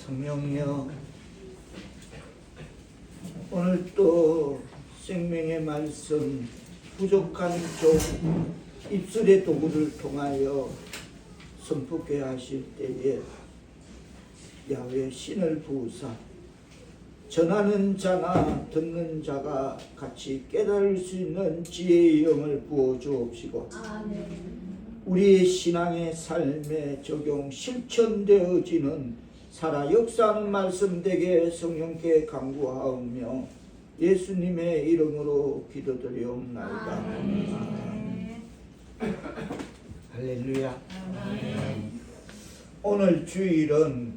성령이여, 오늘 또 생명의 말씀 부족한 종 입술의 도구를 통하여 선포케 하실 때에 야훼 신을 부으사 전하는 자나 듣는 자가 같이 깨달을 수 있는 지혜의 영을 부어 주옵시고, 우리의 신앙의 삶에 적용 실천되어지는 살아 역사하는 말씀 되게 성령께 간구하오며 예수님의 이름으로 기도드리옵나이다. 아멘. 할렐루야. 아멘. 오늘 주일은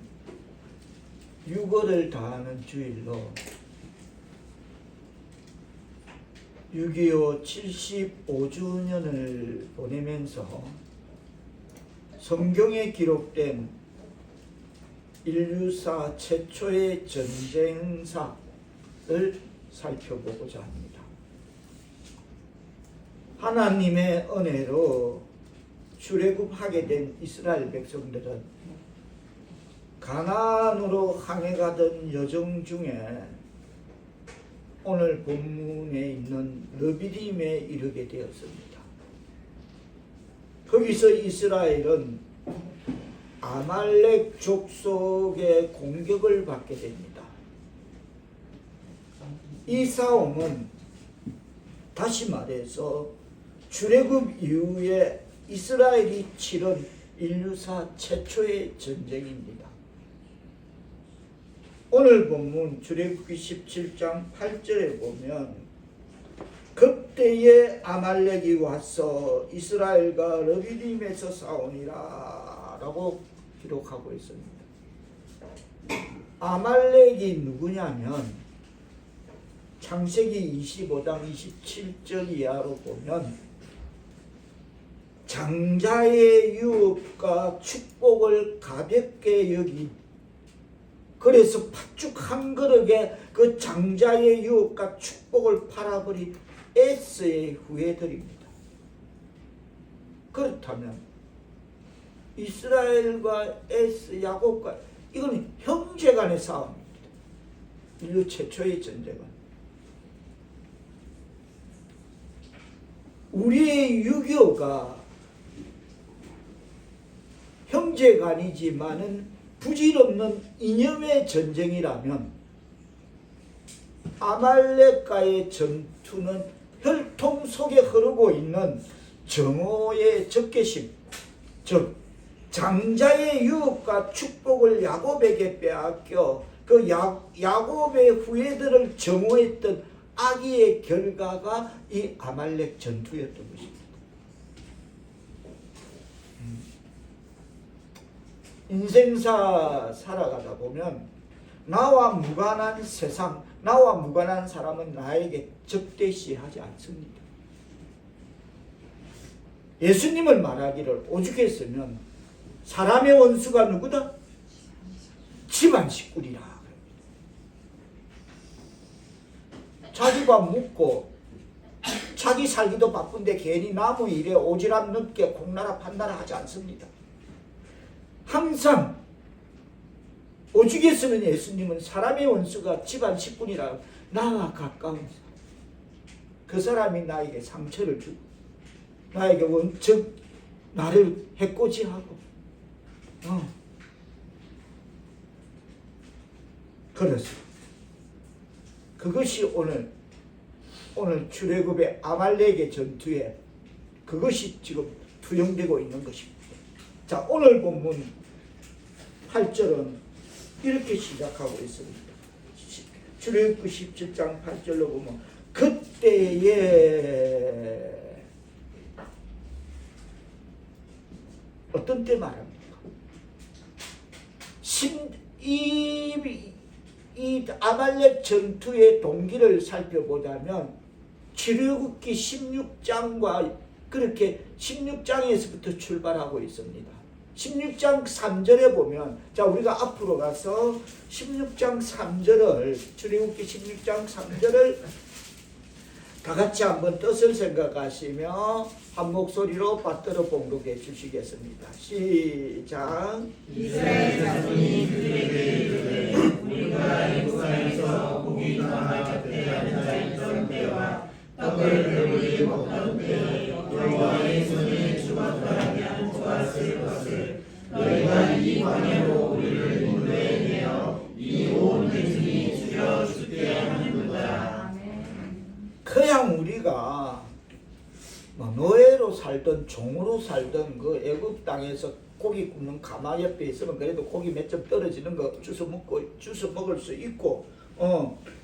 유월을 다하는 주일로 6.25 75주년을 보내면서 성경에 기록된 인류사 최초의 전쟁사를 살펴보고자 합니다. 하나님의 은혜로 출애굽하게 된 이스라엘 백성들은 가나안으로 향해 가던 여정 중에 오늘 본문에 있는 르비딤에 이르게 되었습니다. 거기서 이스라엘은 아말렉 족속의 공격을 받게 됩니다. 이 싸움은 다시 말해서 출애굽 이후에 이스라엘이 치른 인류사 최초의 전쟁입니다. 오늘 본문 출애굽기 17장 8절에 보면 그때에 아말렉이 와서 이스라엘과 르비딤에서 싸우니라 라고 기록하고 있습니다. 아말렉이 누구냐면 창세기 25장 27절 이하로 보면 장자의 유업과 축복을 가볍게 여긴, 그래서 팥죽 한 그릇에 그 장자의 유업과 축복을 팔아버린 에스의 후예들입니다. 그렇다면 이스라엘과 에스, 야곱과, 이거는 형제간의 싸움입니다. 인류 최초의 전쟁은. 우리의 유교가 형제간이지만은 부질없는 이념의 전쟁이라면 아말렉과의 전투는 혈통 속에 흐르고 있는 정오의 적개심, 즉 장자의 유업과 축복을 야곱에게 빼앗겨 그 야곱의 후예들을 정오했던 악의의 결과가 이 아말렉 전투였던 것입니다. 인생사 살아가다 보면 나와 무관한 세상, 나와 무관한 사람은 나에게 적대시하지 않습니다. 예수님을 말하기를 오죽했으면 사람의 원수가 누구다? 집안 식구리라. 자기가 묻고 자기 살기도 바쁜데 괜히 나무 일에 오지랖 늦게 공나라 판나라 하지 않습니다. 항상 오죽했으면 예수님은 사람의 원수가 집안 식구니라, 나와 가까운 사람, 그 사람이 나에게 상처를 주고 나에게 원적 나를 해코지하고 그래서 그것이 오늘 출애굽의 아말렉의 전투에 그것이 지금 투영되고 있는 것입니다. 자, 오늘 본문 8절은 이렇게 시작하고 있습니다. 출애굽기 17장 8절로 보면 그때에, 어떤 때 말합니까? 이 아말렉 전투의 동기를 살펴보자면 출애굽기 16장과 그렇게 16장에서부터 출발하고 있습니다. 16장 3절에 보면, 자, 우리가 앞으로 가서 16장 3절을, 출애굽기 16장 3절을 다 같이 한번 뜻을 생각하시며 한 목소리로 받들어 봉독해 주시겠습니다. 시작. 이스라엘 자손이 그들에게 이 광야로 우리를 인도해 내어 이 온 회중이 주여 죽게 하는도다. 그냥 우리가 뭐 노예로 살던 종으로 살던 그 애굽 땅에서 고기 굽는 가마 옆에 있으면 그래도 고기 몇 점 떨어지는 거 주워 먹을 수 있고,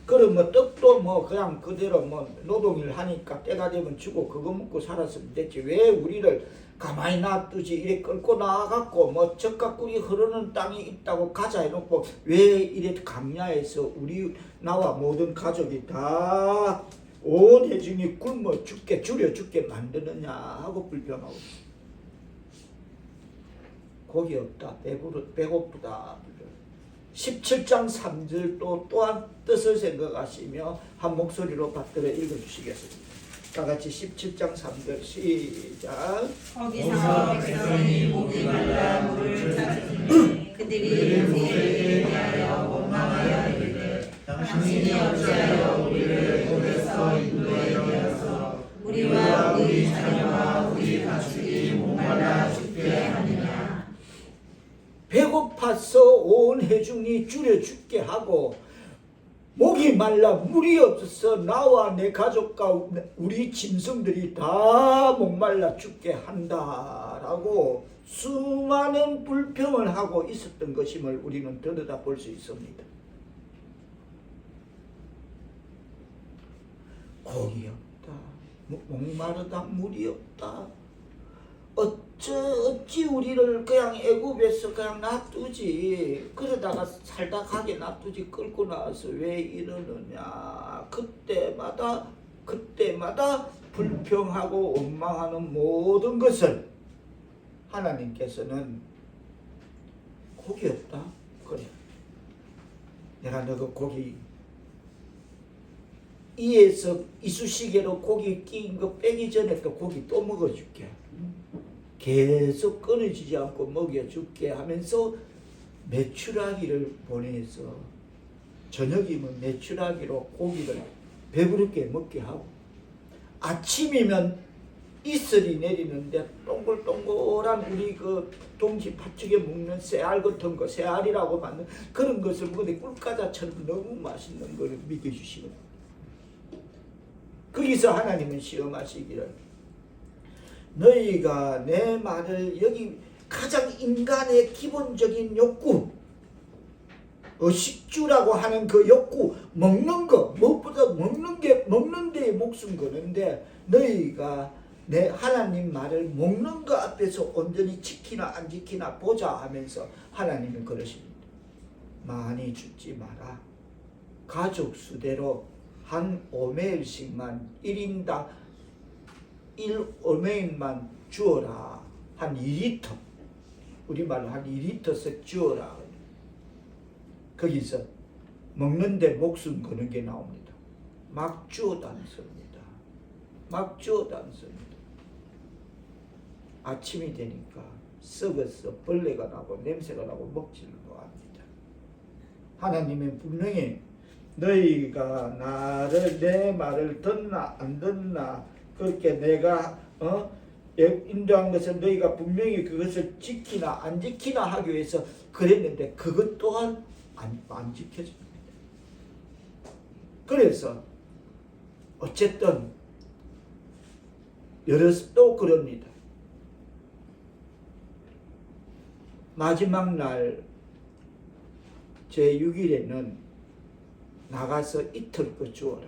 그럼 뭐 떡도 뭐 그냥 그대로 뭐 노동일 하니까 때가 되면 주고 그거 먹고 살았으면 됐지. 왜 우리를 가만히 놔두지? 이래 끌고 나가갖고 뭐 젖과 꿀이 흐르는 땅이 있다고 가자 해놓고 왜 이래 강야에서 나와 모든 가족이 다 온 회중이 굶어 죽게 줄여 죽게 만드느냐 하고 불평하고 있어. 고기 없다, 배고프다. 17장 3절도 또한 뜻을 생각하시며 한 목소리로 받들어 읽어주시겠습니다. 다 같이 17장 3절 시작. 거기서 백성이 목이 말라 물을 찾으니 그들이 모세에게 대하여 원망하여 이르되 당신이 어찌하여 우리를 거기서 인도해 내어서 우리와 우리 자녀와 우리 가축이 목말라 죽게 하느냐. 배고파서 온 회중이 줄여 죽게 하고 목이 말라 물이 없어서 나와 내 가족과 우리 짐승들이 다 목말라 죽게 한다라고 수많은 불평을 하고 있었던 것임을 우리는 들여다볼 수 있습니다. 고기 없다, 목마르다, 물이 없다. 어찌 우리를 그냥 애굽에서 그냥 놔두지, 그러다가 살다 가게 놔두지 끌고 나와서 왜 이러느냐. 그때마다 불평하고 원망하는 모든 것을 하나님께서는 고기 없다? 그래, 내가 너 그 고기 이에서 이쑤시개로 고기 끼인 거 빼기 전에 또 고기 또 먹어줄게. 계속 끊어지지 않고 먹여줄게 하면서 메추라기를 보내서 저녁이면 메추라기로 고기를 배부르게 먹게 하고, 아침이면 이슬이 내리는데 동글동글한 우리 그 동지 팥죽에 먹는 새알 같은 거, 새알이라고 만든 그런 것을 먹는데 꿀과자처럼 너무 맛있는 거를 먹여주시거든요. 거기서 하나님은 시험하시기를, 너희가 내 말을, 여기 가장 인간의 기본적인 욕구, 식주라고 하는 그 욕구, 먹는 거, 무엇보다 먹는 데에 목숨 거는데 너희가 내 하나님 말을 먹는 거 앞에서 온전히 지키나 안 지키나 보자 하면서 하나님은 그러십니다. 많이 죽지 마라. 가족 수대로 한 오멜씩만 1인당 1오멜만 주어라. 한 2리터, 우리말로 한 2리터씩 주어라. 거기서 먹는데 목숨 거는 게 나옵니다. 막 주어다는 소리입니다. 막 주어다는 소리입니다. 아침이 되니까 썩어서 벌레가 나고 냄새가 나고 먹지를 못합니다. 하나님은 분명히 너희가 내 말을 듣나 안 듣나, 그렇게 내가 인도한 것을 너희가 분명히 그것을 지키나 안 지키나 하기 위해서 그랬는데 그것 또한 안 지켜집니다. 그래서 어쨌든 또 그럽니다. 마지막 날 제6일에는 나가서 이틀 거 주어라.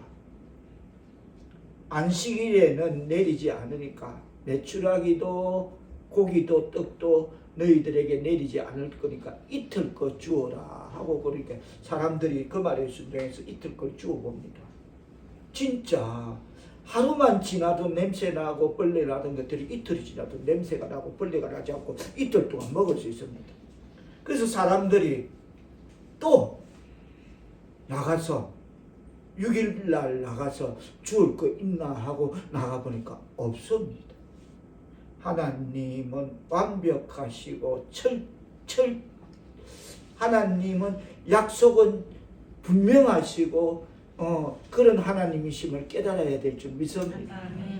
안식일에는 내리지 않으니까 메추라기도 고기도 떡도 너희들에게 내리지 않을 거니까 이틀 거 주어라 하고, 그러니까 사람들이 그 말에 순종해서 이틀 걸 주어 봅니다. 진짜 하루만 지나도 냄새 나고 벌레 나던 것들이 이틀이 지나도 냄새가 나고 벌레가 나지 않고 이틀 동안 먹을 수 있습니다. 그래서 사람들이 또 나가서 6일날 나가서 주울 거 있나 하고 나가보니까 없습니다. 하나님은 완벽하시고 하나님은 약속은 분명하시고 그런 하나님이심을 깨달아야 될 줄 믿습니다.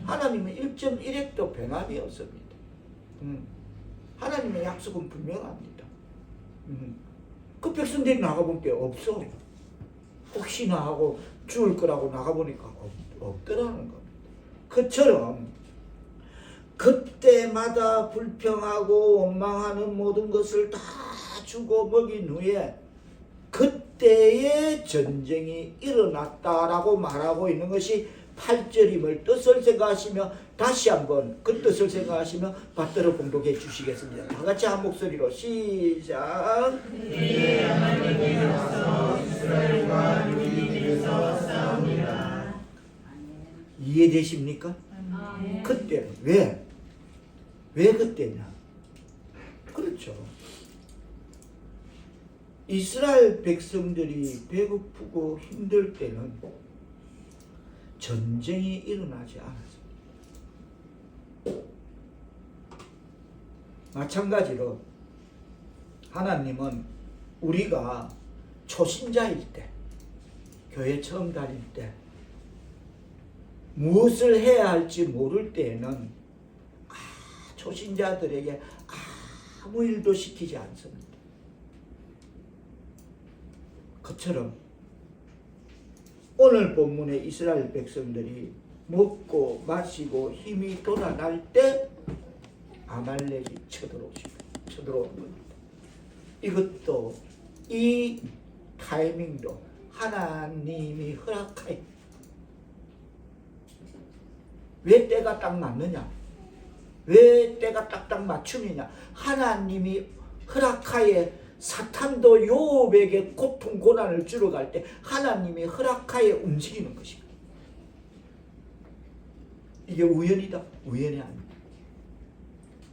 하나님은 1.1핵도 변함이 없습니다. 하나님의 약속은 분명합니다. 그 백성들이 나가본 게 없어. 혹시나 하고 죽을 거라고 나가보니까 없더라는 겁니다. 그처럼 그때마다 불평하고 원망하는 모든 것을 다 주고 먹인 후에 그때의 전쟁이 일어났다라고 말하고 있는 것이 8절임을 뜻을 생각하시며 다시 한번 그 뜻을 생각하시며 받들어 공독해 주시겠습니다. 다 같이 한 목소리로 시작. 그의 하나님께서 이스라엘과 유대인에서 싸웁니다. 이해되십니까? 그때는 왜 그때냐? 그렇죠. 이스라엘 백성들이 배고프고 힘들 때는 전쟁이 일어나지 않았습니다. 마찬가지로 하나님은 우리가 초신자일 때, 교회 처음 다닐 때 무엇을 해야 할지 모를 때에는 초신자들에게 아무 일도 시키지 않습니다. 그처럼 오늘 본문의 이스라엘 백성들이 먹고 마시고 힘이 돌아날 때 아말렉이 쳐들어온 겁니다. 이것도 이 타이밍도 하나님이 허락하여 왜 때가 딱 맞느냐? 왜 때가 딱딱 맞춤이냐? 하나님이 허락하에 사탄도 요업에게 고통 고난을 주러 갈 때 하나님이 허락하에 움직이는 것입니다. 이게 우연이다? 우연이 아닙니다.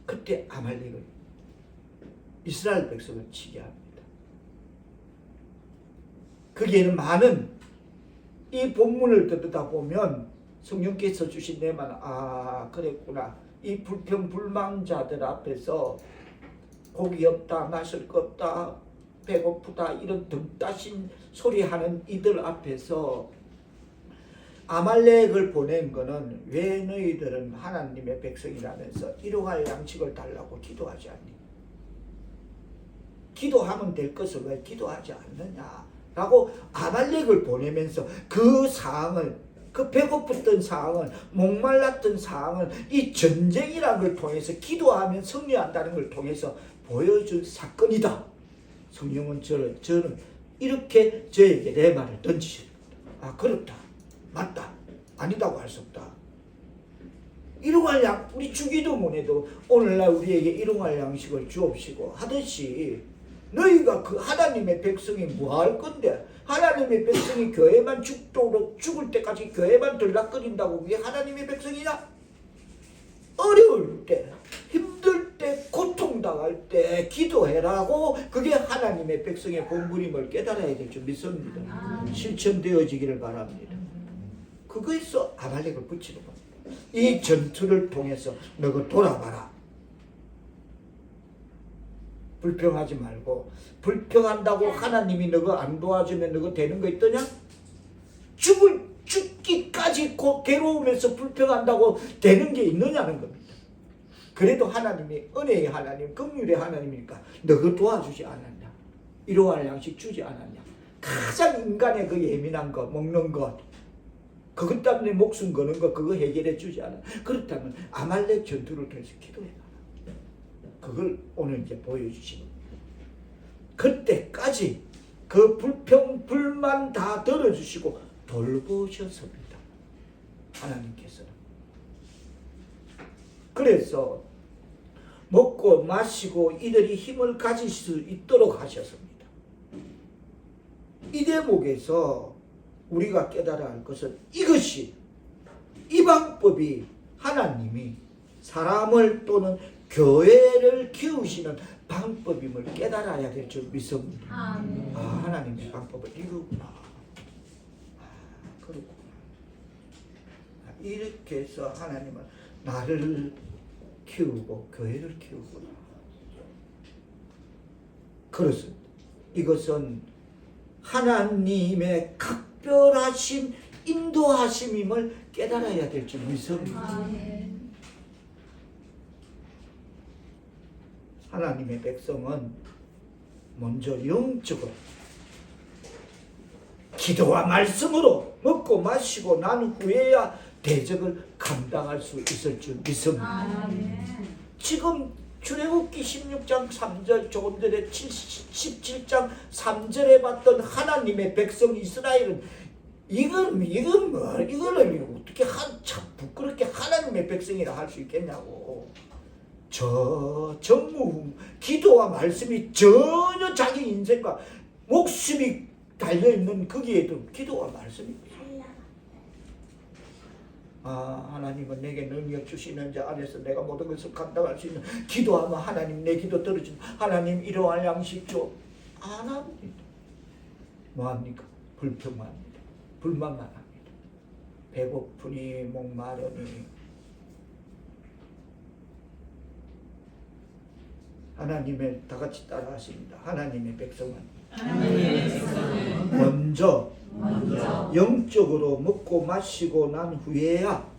그때 아말렉을 이스라엘 백성을 치게 합니다. 거기에는 많은 이 본문을 듣다 보면 성령께서 주신 내만 그랬구나. 이 불평불만자들 앞에서 고기 없다, 마실 거 없다, 배고프다 이런 등 따신 소리하는 이들 앞에서 아말렉을 보낸 거는 왜 너희들은 하나님의 백성이라면서 일용할 양식을 달라고 기도하지 않니? 기도하면 될 것을 왜 기도하지 않느냐라고 아말렉을 보내면서 그 상황을, 그 배고팠던 상황을, 목말랐던 상황을 이 전쟁이라는 걸 통해서 기도하면 승리한다는 걸 통해서 보여준 사건이다. 성령은 저는 이렇게 저에게 내 말을 던지십니다. 그렇다, 맞다, 아니다고 할 수 없다. 일용할 양, 우리 주기도문에도 오늘날 우리에게 일용할 양식을 주옵시고 하듯이 너희가 그 하나님의 백성이 뭐 할 건데, 하나님의 백성이 교회만 죽도록 죽을 때까지 교회만 들락거린다고 그게 하나님의 백성이냐? 어려울 때, 힘들 때, 고통당할 때 기도해라고 그게 하나님의 백성의 본분임을 깨달아야 될 줄 믿습니다. 실천되어지기를 바랍니다. 그거에서 아말렉을 붙이는 겁니다. 이 전투를 통해서 너가 돌아봐라. 불평하지 말고, 불평한다고 하나님이 너가 안 도와주면 너가 되는 거 있더냐? 죽기까지 괴로우면서 불평한다고 되는 게 있느냐는 겁니다. 그래도 하나님이 은혜의 하나님, 긍휼의 하나님이니까 너가 도와주지 않았냐? 일용할 양식 주지 않았냐? 가장 인간의 그 예민한 것, 먹는 것, 그것 때문에 목숨 거는 거 그거 해결해 주지 않아. 그렇다면 아말렉 전투를 통해서 기도해라. 그걸 오늘 이제 보여주시는 그때까지 그 불평 불만 다 들어주시고 돌보셨습니다. 하나님께서는. 그래서 먹고 마시고 이들이 힘을 가질 수 있도록 하셨습니다. 이 대목에서 우리가 깨달아야 할 것은 이것이, 이 방법이 하나님이 사람을 또는 교회를 키우시는 방법임을 깨달아야 될 줄 믿습니다. 하나님의 방법은 이거구나. 그렇구나. 이렇게 해서 하나님은 나를 키우고 교회를 키우구나. 그렇습니다. 이것은 하나님의 각별하신 인도하심임을 깨달아야 될 줄 믿습니다. 하나님의 백성은 먼저 영적으로 기도와 말씀으로 먹고 마시고 난 후에야 대적을 감당할 수 있을 줄 믿습니다. 지금 출애굽기 16장 3절 조금 전에 17장 3절에 봤던 하나님의 백성 이스라엘은 이거를 어떻게 참 부끄럽게 하나님의 백성이라 할 수 있겠냐고. 저 전무 기도와 말씀이 전혀 자기 인생과 목숨이 달려있는 거기에도 기도와 말씀이 하나님은 내게 능력 주시는 자 안에서 내가 모든 것을 감당할 수 있는 기도하면 하나님 내 기도 들어주는 하나님 이러한 양식 줘. 안 합니다. 뭐합니까? 불평만 합니다. 불만만 합니다. 배고프니 목마르니 하나님의 다 같이 따라 하십니다. 하나님의 백성은 먼저 영적으로 먹고 마시고 난 후에야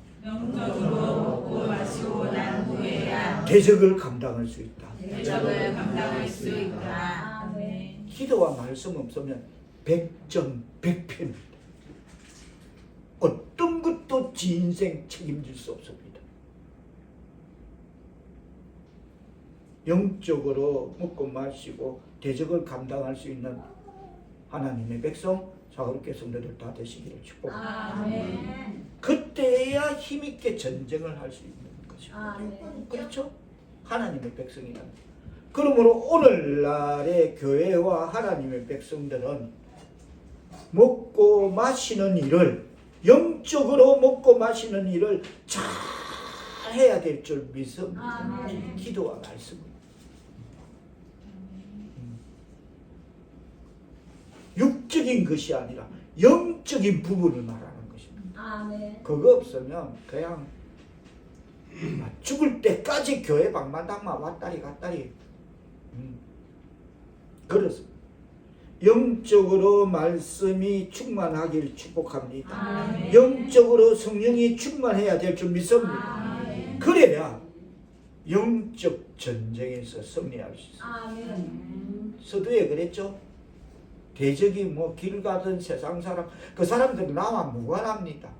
대적을 감당할 수 있다. 기도와 말씀 없으면 백전백패입니다. 어떤 것도 지 인생 책임질 수 없습니다. 영적으로 먹고 마시고 대적을 감당할 수 있는 하나님의 백성 사울의 성도들 다 되시기를 축복합니다. 그때야 힘있게 전쟁을 할 수 있는 것입니다. 그렇죠? 하나님의 백성이라는. 그러므로 오늘날의 교회와 하나님의 백성들은 먹고 마시는 일을 영적으로 먹고 마시는 일을 잘 해야 될 줄 믿습니다. 기도와 말씀을. 육적인 것이 아니라 영적인 부분을 말하는 것입니다. 그거 없으면 그냥 죽을 때까지 교회 방마당마 왔다리 갔다리 그렇습니다. 영적으로 말씀이 충만하기를 축복합니다. 영적으로 성령이 충만해야 될 줄 믿습니다. 그래야 영적 전쟁에서 승리할 수 있습니다. 서두에 그랬죠. 대적이 뭐 길 가던 세상 사람, 그 사람들은 나와 무관합니다.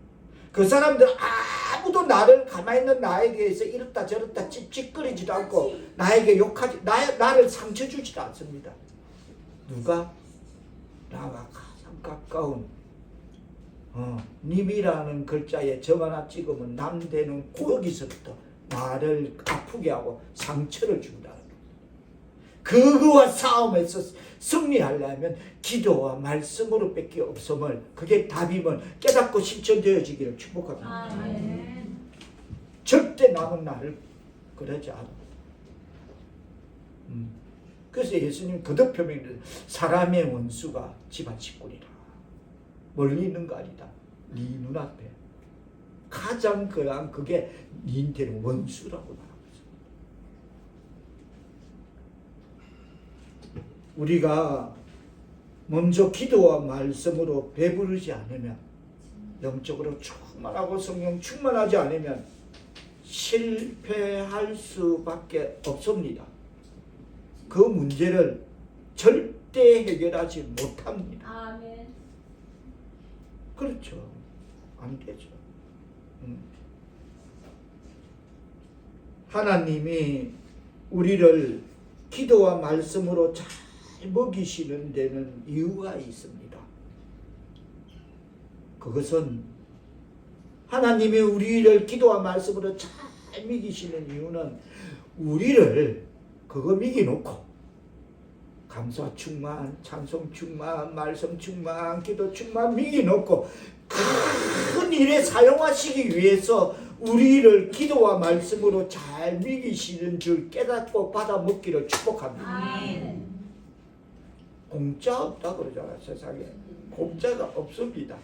그 사람들 아무도 나를 가만히 있는 나에 대해서 이렇다 저렇다 찝찝거리지도 않고 나에게 욕하지, 나를 상처 주지도 않습니다. 누가? 나와 가장 가까운 님이라는 글자에 점 하나 찍으면 남되는 거기서부터 나를 아프게 하고 상처를 준다. 그거와 싸움에서 승리하려면 기도와 말씀으로 밖에 없음을, 그게 답임을 깨닫고 실천되어지기를 축복합니다. 절대 남은 나를 그러지 않아. 그래서 예수님 거듭표명을 사람의 원수가 집안 식구리라. 멀리 있는 거 아니다. 네 눈앞에 가장 그러한 그게 니한테는 원수라고 말합니다. 우리가 먼저 기도와 말씀으로 배부르지 않으면, 영적으로 충만하고 성령 충만하지 않으면 실패할 수밖에 없습니다. 그 문제를 절대 해결하지 못합니다. 그렇죠. 안 되죠. 하나님이 우리를 기도와 말씀으로 잘 먹이시는 데는 이유가 있습니다. 그것은 하나님이 우리를 기도와 말씀으로 잘 먹이시는 이유는 우리를 그거 먹이놓고 감사 충만, 찬송 충만, 말씀 충만, 기도 충만 먹이놓고 큰 일에 사용하시기 위해서 우리를 기도와 말씀으로 잘 먹이시는 줄 깨닫고 받아 먹기를 축복합니다. 공짜 없다 그러잖아요. 세상에 공짜가 없습니다.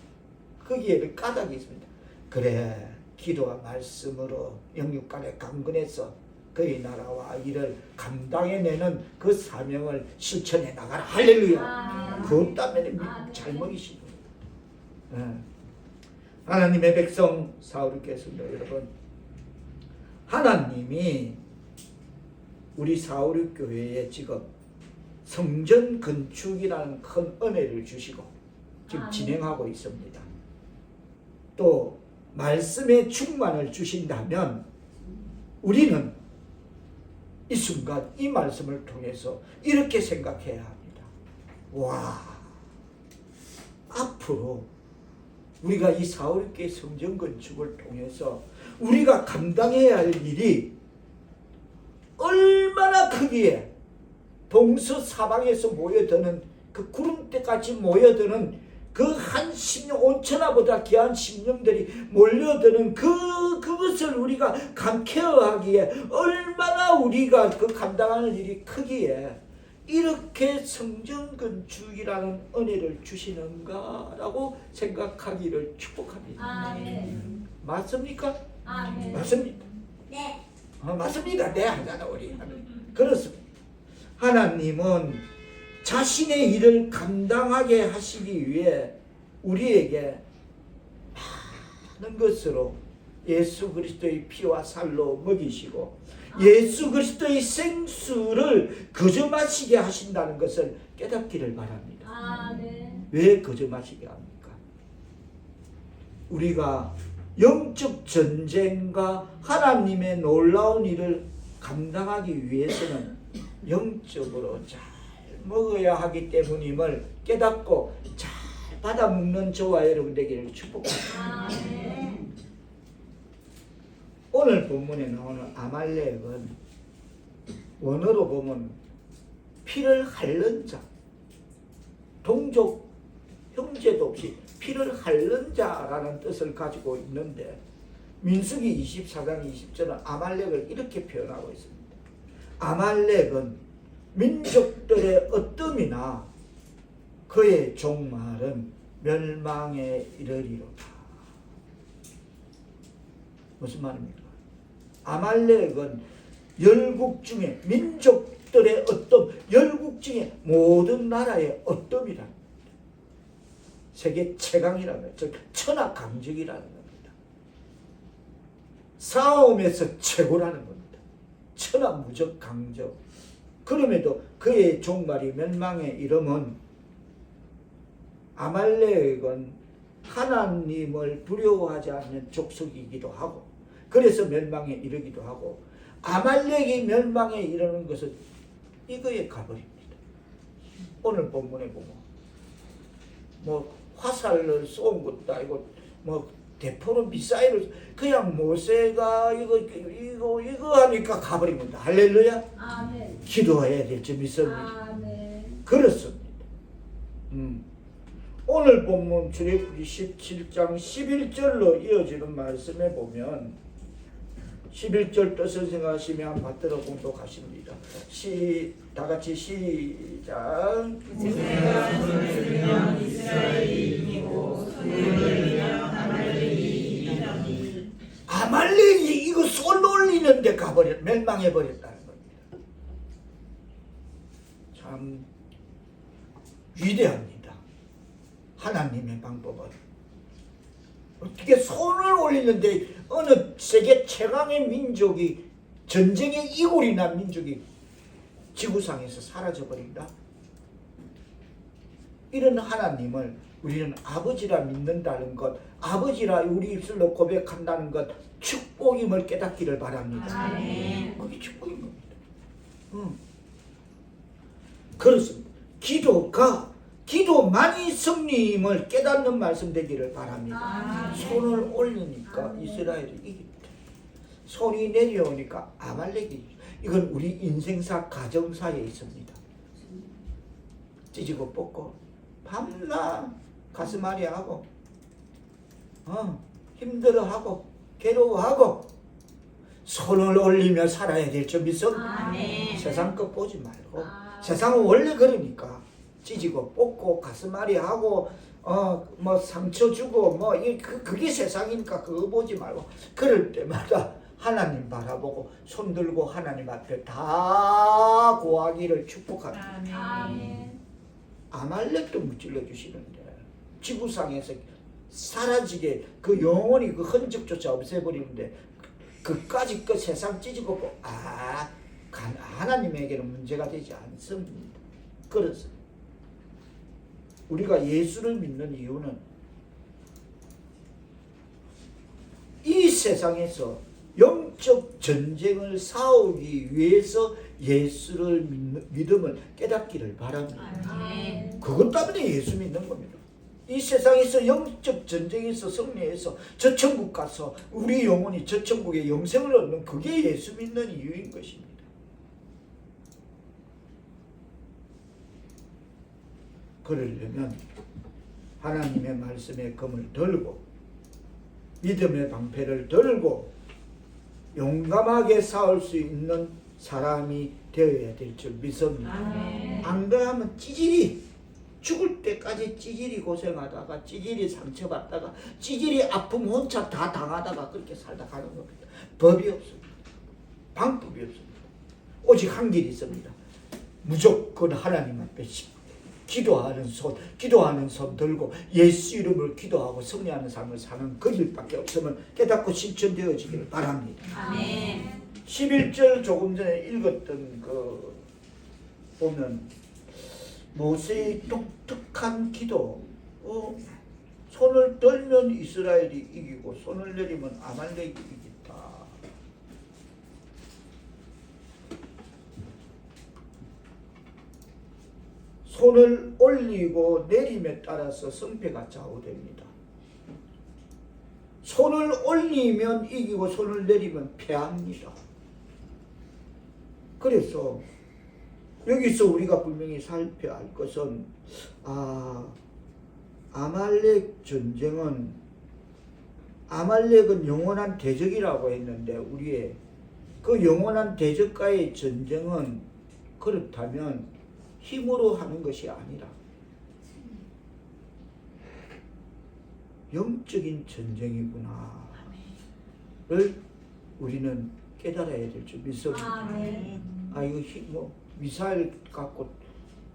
거기에는 까닭이 있습니다. 그래, 기도와 말씀으로 영육간에 강건해서 그의 나라와 일을 감당해내는 그 사명을 실천해 나가라. 할렐루야. 그것 때문에 잘 먹이시는 거예요. 하나님의 백성 사울이겠습니다. 여러분, 하나님이 우리 사울교회에 지금 성전 건축이라는 큰 은혜를 주시고 지금 진행하고 있습니다. 또 말씀의 충만을 주신다면 우리는 이 순간 이 말씀을 통해서 이렇게 생각해야 합니다. 와, 앞으로 우리가 이 사울교회 성전 건축을 통해서 우리가 감당해야 할 일이 얼마나 크기에 동서사방에서 모여드는 그 구름대같이 모여드는 그 한 10년 5천하보다 귀한 심령들이 몰려드는 그것을 우리가 케어하기에 얼마나 우리가 그 감당하는 일이 크기에 이렇게 성전 건축이라는 은혜를 주시는가라고 생각하기를 축복합니다. 아멘. 맞습니까? 아멘. 맞습니다. 네. 맞습니다. 네 하잖아 우리. 그렇습니다. 하나님은 자신의 일을 감당하게 하시기 위해 우리에게 많은 것으로 예수 그리스도의 피와 살로 먹이시고 예수 그리스도의 생수를 거저 마시게 하신다는 것을 깨닫기를 바랍니다. 아멘. 왜 거저 마시게 합니까? 우리가 영적 전쟁과 하나님의 놀라운 일을 감당하기 위해서는 영적으로 잘 먹어야 하기 때문임을 깨닫고 잘 받아 먹는 저와 여러분 되기를 축복합니다. 아멘. 오늘 본문에 나오는 아말렉은 원어로 보면 피를 핥는 자, 동족 형제도 없이 피를 핥는 자라는 뜻을 가지고 있는데 민수기 24장 20절은 아말렉을 이렇게 표현하고 있습니다. 아말렉은 민족들의 어뜸이나 그의 종말은 멸망에 이르리로다. 무슨 말입니까? 아말렉은 열국 중에 민족들의 어뜸, 열국 중에 모든 나라의 어뜸이라. 세계 최강이라는 거예요. 즉 천하 강적이라는 겁니다. 싸움에서 최고라는 겁니다. 천하 무적 강적. 그럼에도 그의 종말이 멸망에 이르면 아말렉은 하나님을 두려워하지 않는 족속이기도 하고 그래서 멸망에 이르기도 하고 아말렉이 멸망에 이르는 것은 이거에 가버립니다. 오늘 본문에 보면 뭐 화살을 쏜 것도 아니고 뭐 대포로 미사일을 그냥 모세가 이거 하니까 가버립니다. 할렐루야. 아멘. 기도해야 될 점이 있습니다. 아멘. 그렇습니다. 오늘 본문 출애굽기 17장 11절로 이어지는 말씀에 보면 11절 뜻을 생각하시며 한번 받들어 공독하십니다. 다 같이 시작. 모세가 손을 들면 이스라엘이 이기고 손을 들면 아말렉이 이기더니 아말렉이 이거 손 올리는데 멸망해 버렸다는 겁니다. 참 위대합니다. 하나님의 방법은 어떻게 손을 올리는데 어느 세계 최강의 민족이 전쟁의 이골이 난 민족이 지구상에서 사라져버린다? 이런 하나님을 우리는 아버지라 믿는다는 것, 아버지라 우리 입술로 고백한다는 것 축복임을 깨닫기를 바랍니다. 아멘. 그게 축복인 겁니다. 그렇습니다. 기도만이 승리임을 깨닫는 말씀 되기를 바랍니다. 손을 올리니까 이스라엘이 이깁니다. 손이 내려오니까 아말렉이. 이건 우리 인생사 가정사에 있습니다. 찢고 뽑고 밤낮 가슴앓이하고 힘들어하고 괴로워하고 손을 올리며 살아야 될 줄 믿습니다. 아멘. 세상 것 보지 말고 세상은 원래 그러니까 찢고 뽑고 가슴앓이하고 뭐 상처 주고 뭐 그게 세상이니까 그거 보지 말고 그럴 때마다 하나님 바라보고 손들고 하나님 앞에 다 구하기를 축복합니다. 아멘. 아말렉도 무찔러 주시는데 지구상에서 사라지게 그 영원히 그 흔적조차 없애버리는데 그까지 그 세상 찢고 하나님에게는 문제가 되지 않습니다. 그래서 우리가 예수를 믿는 이유는 이 세상에서 영적 전쟁을 싸우기 위해서 예수를 믿음을 깨닫기를 바랍니다. 아멘. 그것 때문에 예수 믿는 겁니다. 이 세상에서 영적 전쟁에서 승리해서 저 천국 가서 우리 영혼이 저 천국의 영생을 얻는 그게 예수 믿는 이유인 것입니다. 그러려면 하나님의 말씀의 검을 들고 믿음의 방패를 들고 용감하게 싸울 수 있는 사람이 되어야 될 줄 믿습니다. 아멘. 안 그러면 찌질이 죽을 때까지 찌질이 고생하다가 찌질이 상처받다가 찌질이 아픔 혼자 다 당하다가 그렇게 살다 가는 겁니다. 법이 없습니다. 방법이 없습니다. 오직 한 길이 있습니다. 무조건 하나님 앞에 기도하는 손 들고 예수 이름을 기도하고 승리하는 삶을 사는 그 길밖에 없음을 깨닫고 실천되어지기를 바랍니다. 아멘. 11절 조금 전에 읽었던 그 보면 모세의 독특한 기도, 손을 들면 이스라엘이 이기고 손을 내리면 아말렉이 이긴다. 손을 올리고 내림에 따라서 승패가 좌우됩니다. 손을 올리면 이기고 손을 내리면 패합니다. 그래서 여기서 우리가 분명히 살펴야 할 것은 아말렉 전쟁은 아말렉은 영원한 대적이라고 했는데 우리의 그 영원한 대적과의 전쟁은 그렇다면 힘으로 하는 것이 아니라 영적인 전쟁이구나를 우리는 깨달아야 될 줄 믿습니다. 이거 미사일 갖고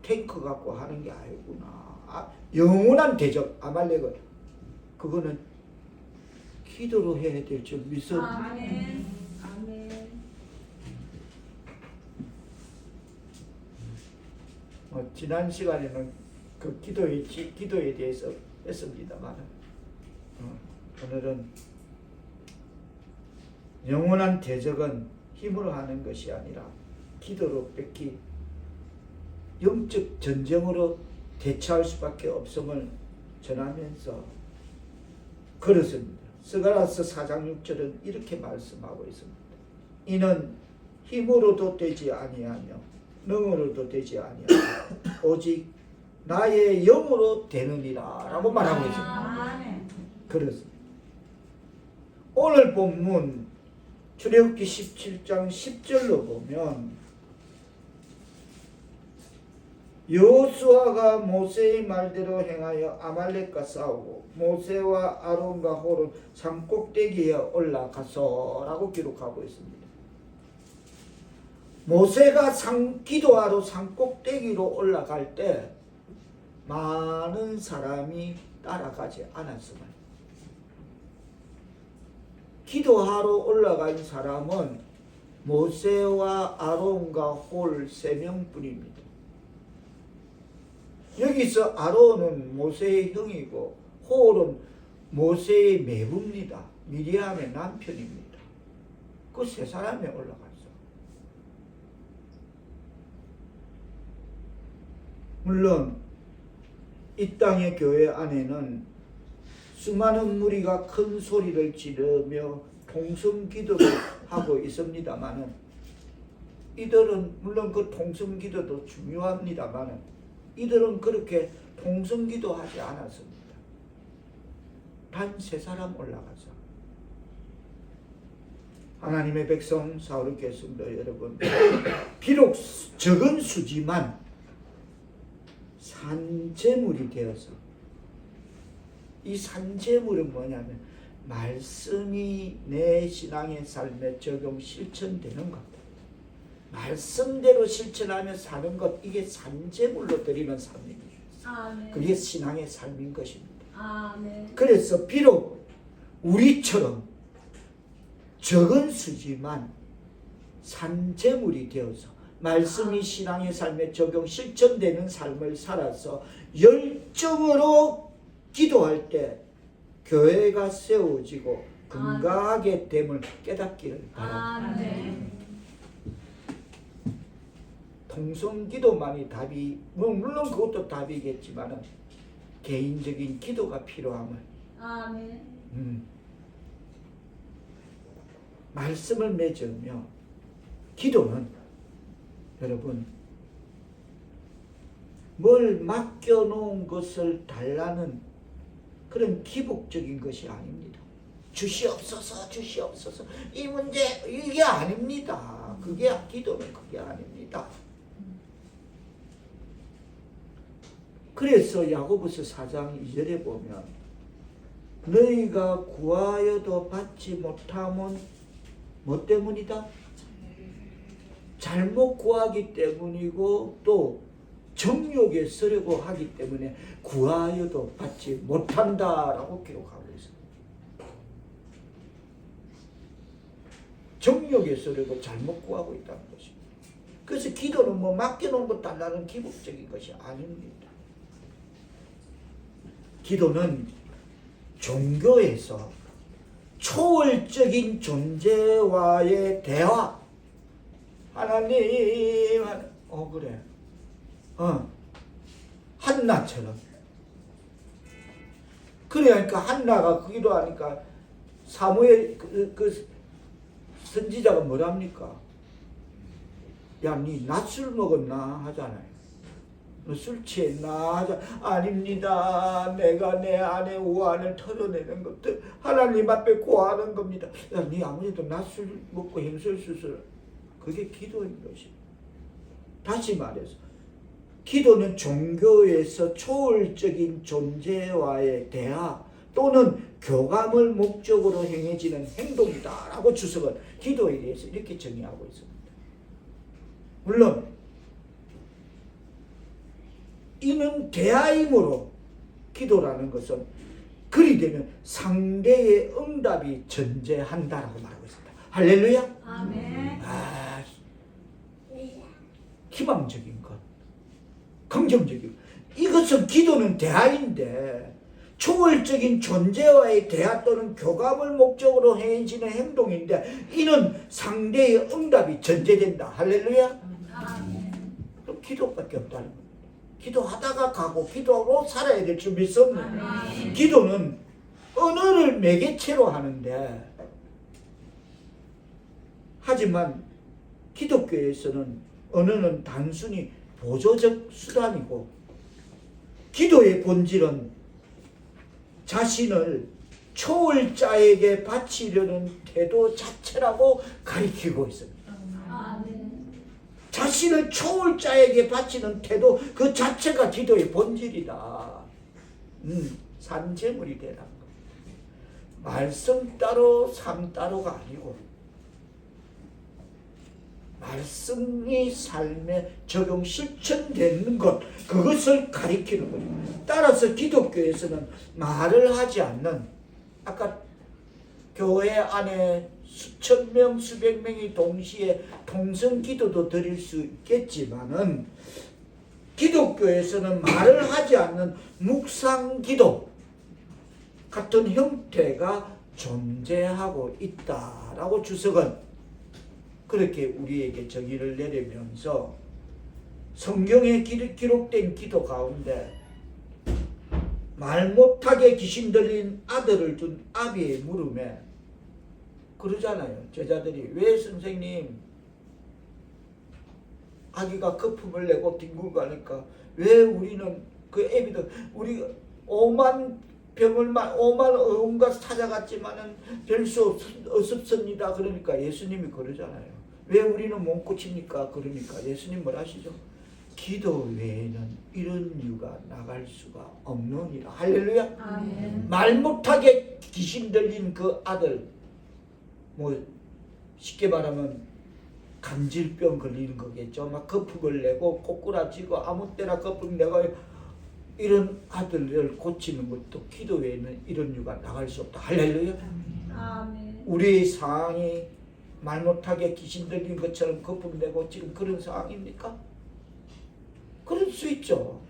탱크 갖고 하는 게 아니구나. 영원한 대적 아말렉은 그거는 기도로 해야 될 줄 믿습니다. 아멘. 지난 시간에는 그 기도에 대해서 했습니다만 오늘은 영원한 대적은 힘으로 하는 것이 아니라 기도로 뺏기 영적 전쟁으로 대처할 수밖에 없음을 전하면서 그렇습니다. 스가랴서 4장 6절은 이렇게 말씀하고 있습니다. 이는 힘으로도 되지 아니하며 능으로도 되지 아니하며 오직 나의 영으로 되느니라 라고 말하고 있습니다. 그렇습니다. 오늘 본문 출애굽기 17장 10절로 보면 여호수아가 모세의 말대로 행하여 아말렉과 싸우고 모세와 아론과 홀은 산꼭대기에 올라가서라고 기록하고 있습니다. 모세가 기도하러 산꼭대기로 올라갈 때 많은 사람이 따라가지 않았음을. 기도하러 올라간 사람은 모세와 아론과 홀 3명뿐입니다. 여기서 아론은 모세의 형이고 홀은 모세의 매부입니다. 미리암의 남편입니다. 그 3사람이 올라갔어. 물론 이 땅의 교회 안에는 수많은 무리가 큰 소리를 지르며 통성기도를 하고 있습니다만은 이들은 물론 그 통성기도도 중요합니다만은 이들은 그렇게 통성기도 하지 않았습니다. 단 3사람 올라가서 하나님의 백성 사울교회 성도 여러분, 비록 적은 수지만 산재물이 되어서, 이 산재물은 뭐냐면 말씀이 내 신앙의 삶에 적용 실천되는 것, 말씀대로 실천하며 사는 것, 이게 산재물로 드리는 삶입니다. 그게 신앙의 삶인 것입니다. 그래서 비록 우리처럼 적은 수지만 산재물이 되어서 말씀이 신앙의 삶에 적용 실천되는 삶을 살아서 열정으로 기도할 때 교회가 세워지고 건강하게 됨을 깨닫기를 바랍니다. 아멘. 통성기도만이 답이 물론 그것도 답이겠지만 개인적인 기도가 필요함을 아멘. 말씀을 맺으며 기도는 여러분 뭘 맡겨놓은 것을 달라는 그런 기복적인 것이 아닙니다. 주시옵소서 주시옵소서 이 문제 이게 아닙니다. 그게 기도는 그게 아닙니다. 그래서 야고보서 4장 2절에 보면 너희가 구하여도 받지 못함은 뭐 때문이다? 잘못 구하기 때문이고 또 정욕에 쓰려고 하기 때문에 구하여도 받지 못한다라고 기록하고 있습니다. 정욕에 쓰려고 잘못 구하고 있다는 것입니다. 그래서 기도는 뭐 맡겨놓은 것 달라는 기복적인 것이 아닙니다. 기도는 종교에서 초월적인 존재와의 대화. 하나님, 그래. 한나처럼. 그러니까 한나가 그 기도하니까 사무엘 그 선지자가 뭐랍니까? 야, 니 낮술 먹었나 하잖아요. 너 술 취했나 하자. 아닙니다. 내가 내 안에 우환을 털어내는 것들 하나님 앞에 구하는 겁니다. 야, 니 아무래도 낮술 먹고 행설수술 그게 기도인 것이. 다시 말해서 기도는 종교에서 초월적인 존재와의 대화 또는 교감을 목적으로 행해지는 행동이다라고 주석은 기도에 대해서 이렇게 정의하고 있습니다. 물론 이는 대화임으로 기도라는 것은 그리 되면 상대의 응답이 전제한다라고 말하고 있습니다. 할렐루야. 아멘. 희망적인 것, 긍정적인 것. 이것은 기도는 대화인데 초월적인 존재와의 대화 또는 교감을 목적으로 행해지는 행동인데 이는 상대의 응답이 전제된다. 할렐루야. 아멘. 그럼 기도밖에 없다는 겁니다. 기도하다가 가고 기도로 살아야 될 줄 믿습니다. 아멘. 기도는 언어를 매개체로 하는데 하지만 기독교에서는 언어는 단순히 보조적 수단이고 기도의 본질은 자신을 초월자에게 바치려는 태도 자체라고 가리키고 있습니다. 아멘. 자신을 초월자에게 바치는 태도 그 자체가 기도의 본질이다. 산재물이 되라는 거. 말씀 따로 삶 따로가 아니고 말씀이 삶에 적용 실천되는 것 그것을 가리키는 거죠. 따라서 기독교에서는 말을 하지 않는 아까 교회 안에 수천 명 수백 명이 동시에 통성 기도도 드릴 수 있겠지만은 기독교에서는 말을 하지 않는 묵상 기도 같은 형태가 존재하고 있다라고 주석은 그렇게 우리에게 정의를 내리면서 성경에 기록된 기도 가운데 말 못하게 귀신 들린 아들을 둔 아비의 물음에 그러잖아요. 제자들이 왜 선생님 아기가 거품을 내고 뒹굴고 가니까 왜 우리는 그 애비들 우리 5만 의원과 찾아갔지만은 별 수 없습니다. 그러니까 예수님이 그러잖아요. 왜 우리는 못 고칩니까? 그러니까 예수님 뭘 하시죠? 기도 외에는 이런 이유가 나갈 수가 없느니라. 할렐루야. 아멘. 말 못하게 귀신 들린 그 아들 뭐 쉽게 말하면 간질병 걸리는 거겠죠. 막 거품을 내고 꼬꾸라지고 아무 때나 거품 내가 이런 아들을 고치는 것도 기도 외에는 이런 이유가 나갈 수 없다. 할렐루야. 아멘. 우리의 상황이 말 못하게 귀신 들린 것처럼 거품내고 지금 그런 상황입니까? 그럴 수 있죠.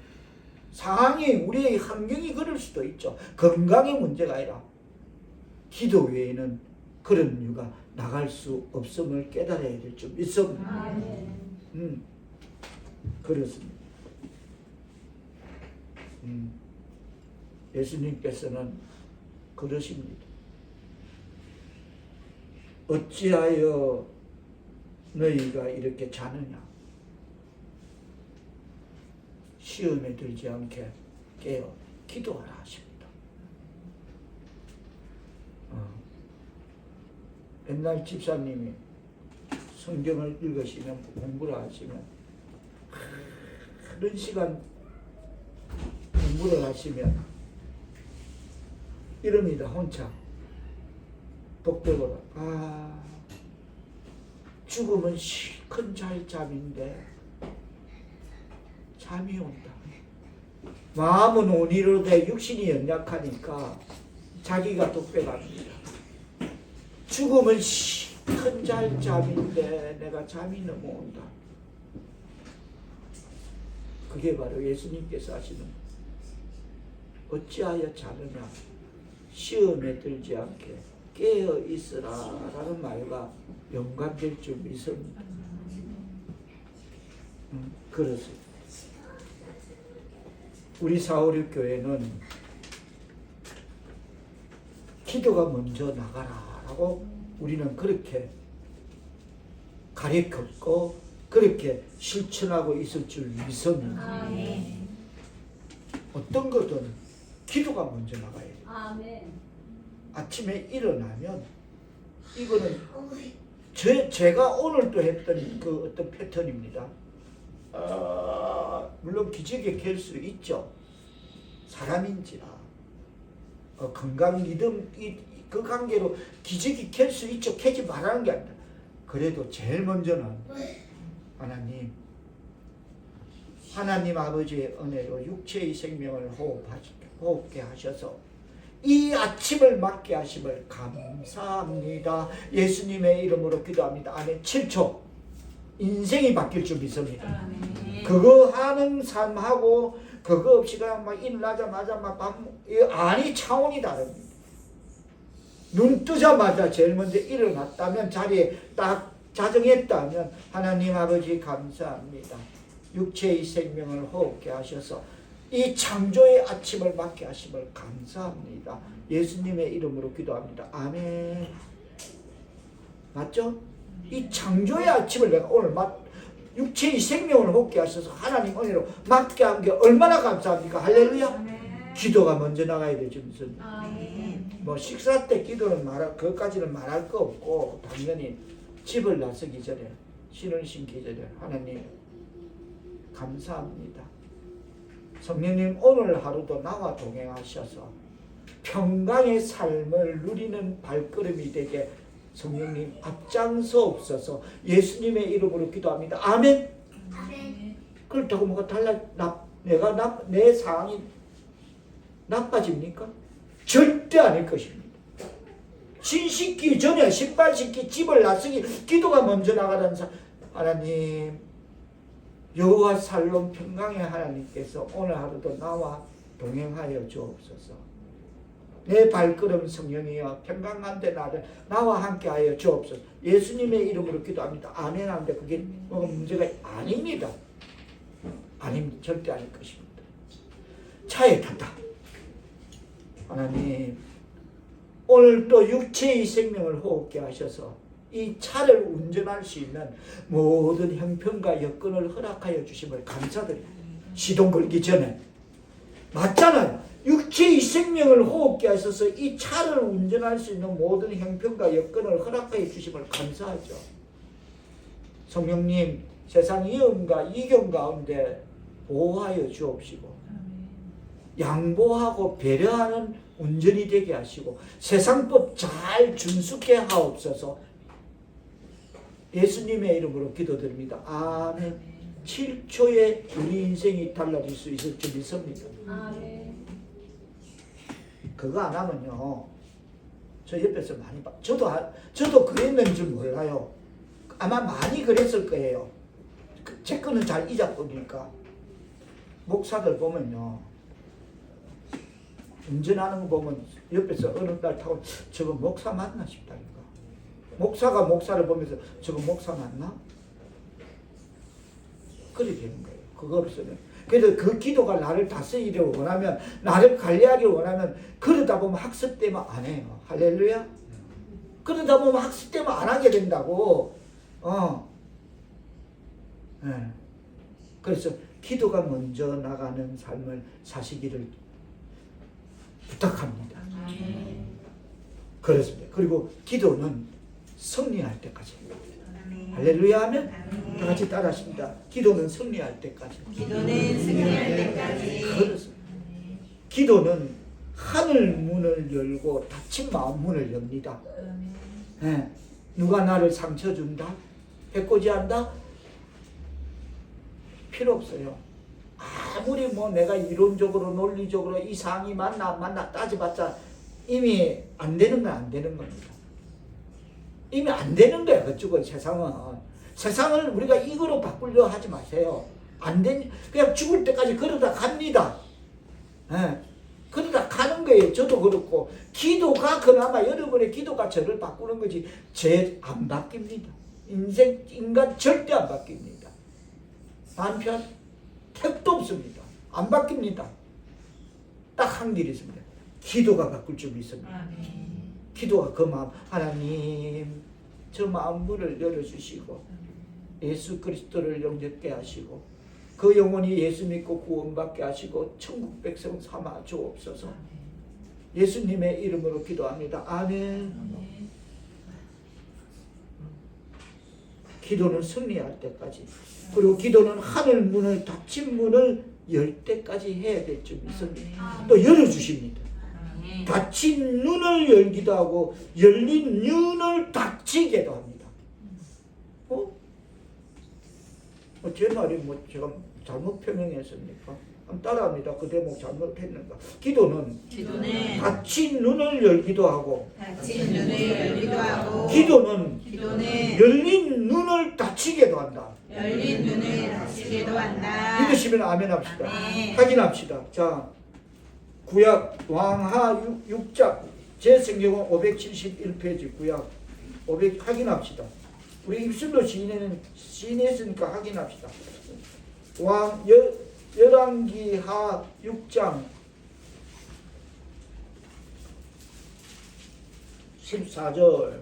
상황이 우리의 환경이 그럴 수도 있죠. 건강의 문제가 아니라 기도 외에는 그런 이유가 나갈 수 없음을 깨달아야 될 줄 믿습니다. 아멘. 그렇습니다. 예수님께서는 그러십니다. 어찌하여 너희가 이렇게 자느냐? 시험에 들지 않게 깨어 기도하라 하십니다. 옛날 집사님이 성경을 읽으시면 공부를 하시면 그런 시간 공부를 하시면 이럽니다. 혼자 독백으로 죽음은 실컷 잘 잠인데 잠이 온다. 마음은 온이로되 육신이 연약하니까 자기가 독백합니다. 죽음은 실컷 잘 잠인데 내가 잠이 너무 온다. 그게 바로 예수님께서 하시는 어찌하여 자느냐 시험에 들지 않게 깨어 있으라 라는 말과 연관될 줄 믿습니다. 그렇습니다. 우리 사오륙 교회는 기도가 먼저 나가라 라고 우리는 그렇게 가르쳤고 그렇게 실천하고 있을 줄 믿습니다. 아멘. 어떤 것든 기도가 먼저 나가야 돼요. 아멘. 아침에 일어나면 이거는 제가 오늘 또 했던 그 어떤 패턴입니다. 물론 기적에 갤 수 있죠. 사람인지라 건강 리듬 그 관계로 기적이 갤 수 있죠. 캐지 말라는 게 아니라 그래도 제일 먼저는 하나님 아버지의 은혜로 육체의 생명을 호흡게 하셔서 이 아침을 맞게 하심을 감사합니다. 예수님의 이름으로 기도합니다. 아멘. 7초 인생이 바뀔 줄 믿습니다. 아멘. 그거 하는 삶하고 그거 없이 그냥 막 일어나자마자 막 아니 차원이 다릅니다. 눈 뜨자마자 제일 먼저 일어났다면 자리에 딱 자정했다면 하나님 아버지 감사합니다. 육체의 생명을 호흡게 하셔서 이 창조의 아침을 맞게 하심을 감사합니다. 예수님의 이름으로 기도합니다. 아멘. 맞죠? 이 창조의 아침을 내가 오늘 육체의 생명을 호흡게 하셔서 하나님 은혜로 맞게 한 게 얼마나 감사합니까? 할렐루야. 아멘. 기도가 먼저 나가야 되죠. 무슨 아멘. 뭐 식사 때 기도는 그것까지는 말할 거 없고 당연히 집을 나서기 전에 신을 신기 전에 하나님 감사합니다. 성령님 오늘 하루도 나와 동행하셔서 평강의 삶을 누리는 발걸음이 되게 성령님 앞장서옵소서. 예수님의 이름으로 기도합니다. 아멘. 아멘. 그렇다고 뭐가 내 상황이 나빠집니까? 절대 아닐 것입니다. 신 씻기 전에 신발 씻기 집을 나서기 기도가 먼저 나가는 하나님 여호와 살롬 평강의 하나님께서 오늘 하루도 나와 동행하여 주옵소서. 내 발걸음 성령이여 평강한데 나와 함께하여 주옵소서. 예수님의 이름으로 기도합니다. 아멘 하는데 그게 문제가 아닙니다. 아닙니다. 절대 아닐 것입니다. 차에 탔다. 하나님 오늘 또 육체의 생명을 호흡게 하셔서 이 차를 운전할 수 있는 모든 형편과 여건을 허락하여 주심을 감사드립니다. 시동 걸기 전에 맞잖아요. 육체의 생명을 호흡게 하셔서 이 차를 운전할 수 있는 모든 형편과 여건을 허락하여 주심을 감사하죠. 성령님 세상 위험과 이경 가운데 보호하여 주옵시고 양보하고 배려하는 운전이 되게 하시고 세상법 잘 준수케 하옵소서. 예수님의 이름으로 기도드립니다. 아멘. 7초에 우리 인생이 달라질 수 있을 줄 믿습니다. 아멘. 그거 안 하면요 저 옆에서 많이 봐. 저도 그랬는지 몰라요. 아마 많이 그랬을 거예요. 제 거는 잘 잊어버리니까. 목사들 보면요, 운전하는 거 보면 옆에서 어느 날 타고 저거 목사 맞나 싶다니까. 목사가 목사를 보면서 저거 목사 맞나? 그래 되는 거예요. 그거로서는. 그래서 그 기도가 나를 다스리기를 원하면, 나를 관리하기를 원하면, 그러다 보면 학습되면 안 해요. 할렐루야. 그러다 보면 학습되면 안 하게 된다고. 네. 그래서 기도가 먼저 나가는 삶을 사시기를 부탁합니다. 그렇습니다. 그리고 기도는 승리할 때까지. 할렐루야 하면 다 같이 따라하십니다. 기도는 승리할 때까지. 기도는 승리할 때까지. 그렇습니다. 기도는 하늘 문을 열고 닫힌 마음 문을 엽니다. 네. 누가 나를 상처 준다? 해코지한다? 필요 없어요. 아무리 뭐 내가 이론적으로 논리적으로 이 상황이 맞나 안 맞나 따져봤자 이미 안 되는 건 안 되는 겁니다. 이미 안 되는 거야. 그쪽은 세상은. 세상을 우리가 이거로 바꾸려 하지 마세요. 안 된, 그냥 죽을 때까지 그러다 갑니다. 예. 그러다 가는 거예요. 저도 그렇고. 기도가 그나마 여러분의 기도가 저를 바꾸는 거지. 안 바뀝니다. 인간 절대 안 바뀝니다. 반편 택도 없습니다. 안 바뀝니다. 딱 한 길이 있습니다. 기도가 바꿀 줄 믿습니다. 기도가 그 마음, 하나님 저 마음 문을 열어주시고 예수 그리스도를 영접게 하시고 그 영혼이 예수 믿고 구원받게 하시고 천국 백성 삼아 주옵소서. 예수님의 이름으로 기도합니다. 아멘. 기도는 승리할 때까지, 그리고 기도는 하늘 문을 닫힌 문을 열 때까지 해야 될 줄 믿습니다. 또 열어주십니다. 닫힌 눈을 열기도 하고 열린 눈을 닫히게도 합니다. 제 말이 뭐 제가 잘못 표명했습니까? 한번 따라합니다. 그 대목 잘못했는가? 기도는 닫힌 눈을 열기도 하고, 닫힌 눈을 열기도 하고, 기도는 기도는 열린 눈을 닫히게도 한다. 열린 눈을 닫히게도 한다. 믿으시면 아멘 합시다. 아멘. 확인합시다. 자, 구약 왕하 6장 제 성경은 571페이지 구약 500 확인합시다. 우리 입술로 시인했으니까 확인합시다. 열왕기하 6장 14절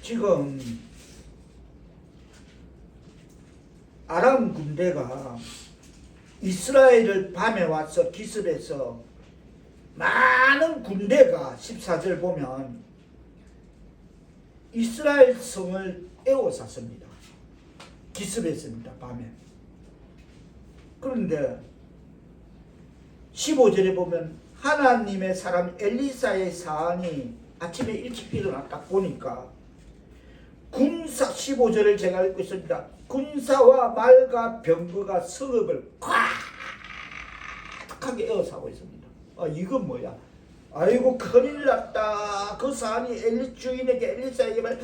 지금 아람 군대가 이스라엘을 밤에 와서 기습해서 많은 군대가 14절 보면 이스라엘 성을 에워쌌습니다. 기습했습니다. 밤에. 그런데 15절에 보면 하나님의 사람 엘리사의 사안이 아침에 일찍 일어나 딱 보니까 군사 15절을 제가 읽고 있습니다. 군사와 말과 병거가 성읍을 가득하게 에워싸고 있습니다. 이건 뭐야? 아이고 큰일 났다. 그 사안이 주인에게 엘리사에게 말,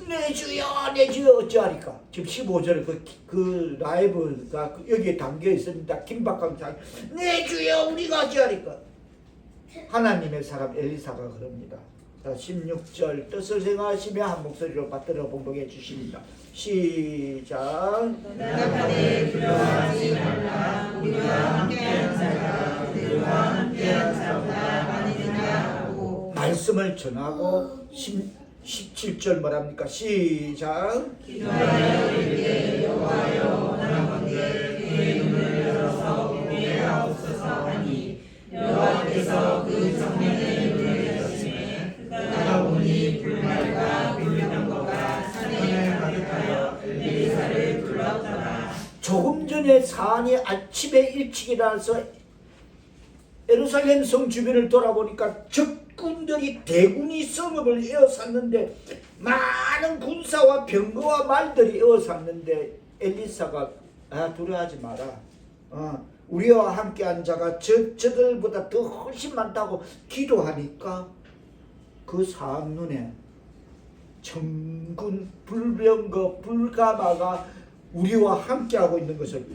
내 주여 내 주여 어찌하리까. 지금 15절 그 라이브가 여기에 담겨 있습니다. 김박강 장, 내 주여 우리가 어찌하리까. 하나님의 사람 엘리사가 그럽니다. 자, 16절 뜻을 생각하시며 한 목소리로 받들어 봉독해 주십니다. 시작. 대답하되 두려워하지 말라. 우리와 함께한 자가 그들과 함께한 자보다 많으리라 하고, 말씀을 전하고 17절 뭐랍니까? 시작. 기도하여 이르되 여호와여 원하건대 그의 눈을 열어서 보게 하옵소서 하니, 여호와께서 그 청년의 눈을 여시매 그가 보니 불말과 불병거가 산에 가득하여 엘리사를 불렀더라. 조금 전에 사안이 아침에 일찍 일어나서 예루살렘 성 주변을 돌아보니까 적군들이 대군이 성읍을 에워쌌는데 많은 군사와 병거와 말들이 에워쌌는데 엘리사가 두려워하지 마라. 우리와 함께한 자가 저들보다 더 훨씬 많다고 기도하니까 그 사람 눈에 천군 불병거 불가마가 우리와 함께하고 있는 것을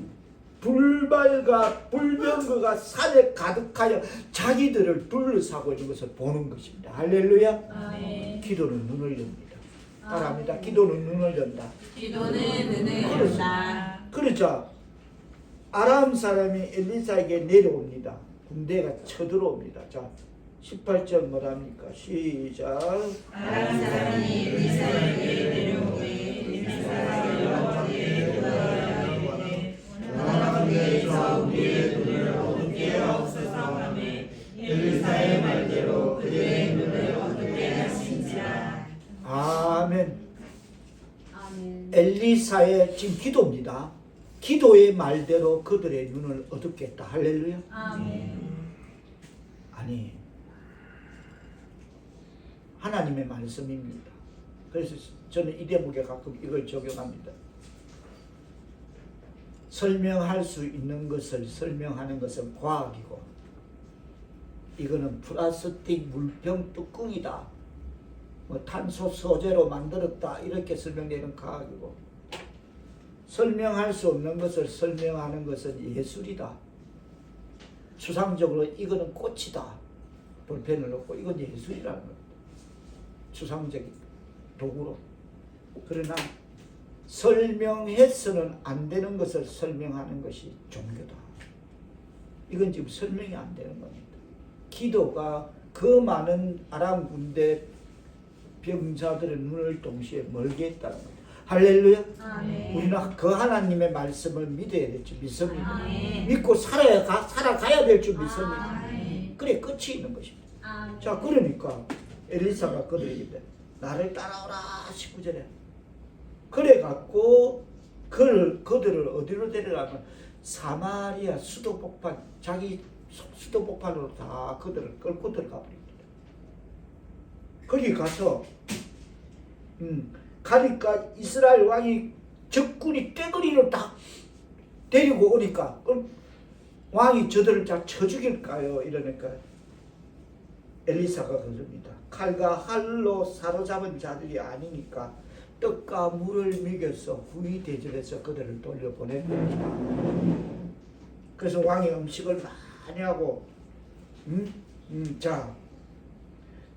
불발과 불병거가 산에 가득하여 자기들을 둘러싸고 있는 것을 보는 것입니다. 할렐루야. 아멘. 기도는 눈을 엽니다. 따라합니다. 기도는 눈을 연다. 기도는 눈을 연다. 그러자 아람 사람이 엘리사에게 내려옵니다. 군대가 쳐들어옵니다. 자, 18절 뭐랍니까? 시작. 아람 사람이 엘리사에게 내려오되 엘리사가 여호와께 기도하여 원하건대에서 우리의 눈을 어둡게 하옵소서 하며 엘리사의 말대로 그들의 눈을 어둡게 하신지라. 아멘. 아멘. 엘리사의 지금 기도입니다. 기도의 말대로 그들의 눈을 어둡게 했다. 할렐루야. 아멘. 아니, 하나님의 말씀입니다. 그래서 저는 이 대목에 가끔 이걸 적용합니다. 설명할 수 있는 것을 설명하는 것은 과학이고, 이거는 플라스틱 물병 뚜껑이다, 뭐 탄소 소재로 만들었다, 이렇게 설명되는 과학이고, 설명할 수 없는 것을 설명하는 것은 예술이다. 추상적으로 이거는 꽃이다, 볼펜을 놓고 이건 예술이라는 겁니다. 추상적인 도구로. 그러나 설명해서는 안 되는 것을 설명하는 것이 종교다. 이건 지금 설명이 안 되는 겁니다. 기도가 그 많은 아람 군대 병사들의 눈을 동시에 멀게 했다는 겁니다. 할렐루야. 아멘. 우리는 그 하나님의 말씀을 믿어야 될 줄 믿습니다. 아멘. 믿고 살아가야 될 줄 믿습니다. 아멘. 그래 끝이 있는 것입니다. 아멘. 자, 그러니까 엘리사가 그들에게 나를 따라오라 19절에 그래갖고 그들을 어디로 데려가면 사마리아 수도복판, 자기 수도복판으로 다 그들을 끌고 들어가 버립니다. 거기 가서 가니까 이스라엘 왕이 적군이 떼거리로 다 데리고 오니까 왕이 저들을 다 쳐 죽일까요? 이러니까 엘리사가 그럽니다. 칼과 활로 사로잡은 자들이 아니니까 떡과 물을 먹여서 후히 대접해서 그들을 돌려보낸 겁니다. 그래서 왕이 음식을 많이 하고 자,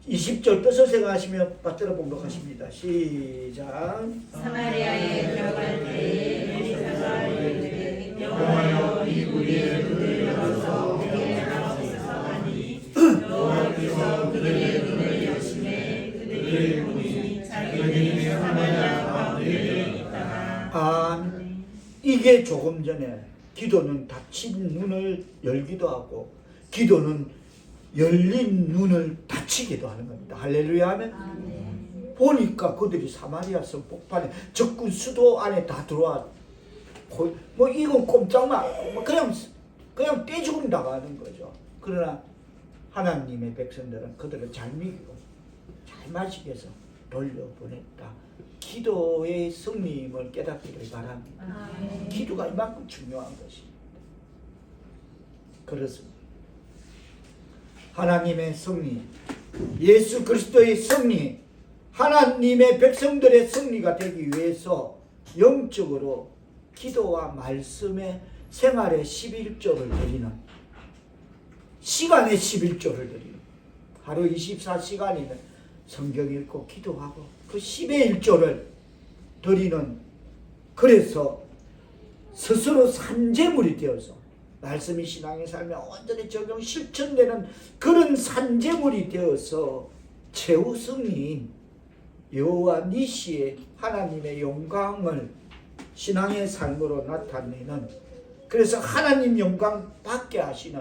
20절 뜻을 생각하시며 받들어 봉독하십니다. 시작. 사마리아에 들어갈 때에 엘리사가 이르되 여호와여 이 우리의 눈을 열어서 보게 하옵소서 하니 여호와께서 그들의 눈을 여시매 그들이 보니 자기들이 사마리아 가운데 있다가. 이게 조금 전에 기도는 닫힌 눈을 열기도 하고 기도는 열린 눈을 닫히기도 하는 겁니다. 할렐루야 하면 보니까 그들이 사마리아 성 복판에 적군 수도 안에 다 들어와. 뭐 이건 꼼짝마 그냥 떼죽음 당하는 거죠. 그러나 하나님의 백성들은 그들을 잘 먹이고 잘 마시게 해서 돌려보냈다. 기도의 승리임을 깨닫기를 바랍니다. 기도가 이만큼 중요한 것입니다. 그렇습니다. 하나님의 승리, 예수 그리스도의 승리, 하나님의 백성들의 승리가 되기 위해서 영적으로 기도와 말씀의 생활의 11조를 드리는, 시간의 11조를 드리는, 하루 24시간이면 성경 읽고 기도하고 그 10의 1조를 드리는, 그래서 스스로 산재물이 되어서 말씀이 신앙의 삶에 온전히 적용 실천되는 그런 산재물이 되어서 최후 승리인 여호와 니시의 하나님의 영광을 신앙의 삶으로 나타내는, 그래서 하나님 영광 받게 하시는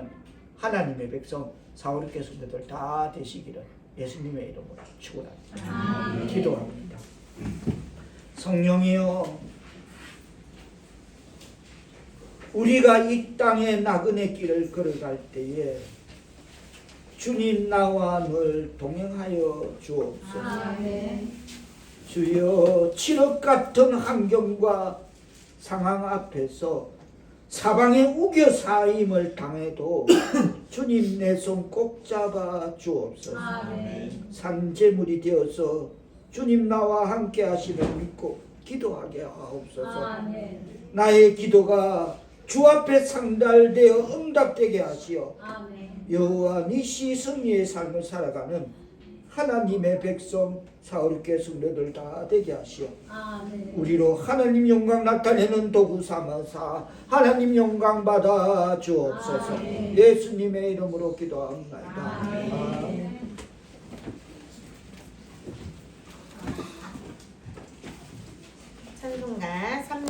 하나님의 백성 사울의 교수님들 다 되시기를 예수님의 이름으로 축원합니다. 기도합니다. 성령이여, 우리가 이 땅의 나그네 길을 걸어갈 때에 주님 나와 늘 동행하여 주옵소서. 주여 칠흑 같은 환경과 상황 앞에서 사방에 우겨 사임을 당해도 주님 내 손 꼭 잡아 주옵소서. 아멘. 산재물이 되어서 주님 나와 함께 하심을 믿고 기도하게 하옵소서. 아멘. 나의 기도가 주 앞에 상달되어 응답되게 하시어 아멘. 여호와 니시 승리의 삶을 살아가는 하나님의 백성 사울교회 성도들 다 되게 하시어 아멘. 우리로 하나님 영광 나타내는 도구 삼아사 하나님 영광 받아 주옵소서. 아멘. 예수님의 이름으로 기도합니다. 아멘. 아멘. 찬송가 3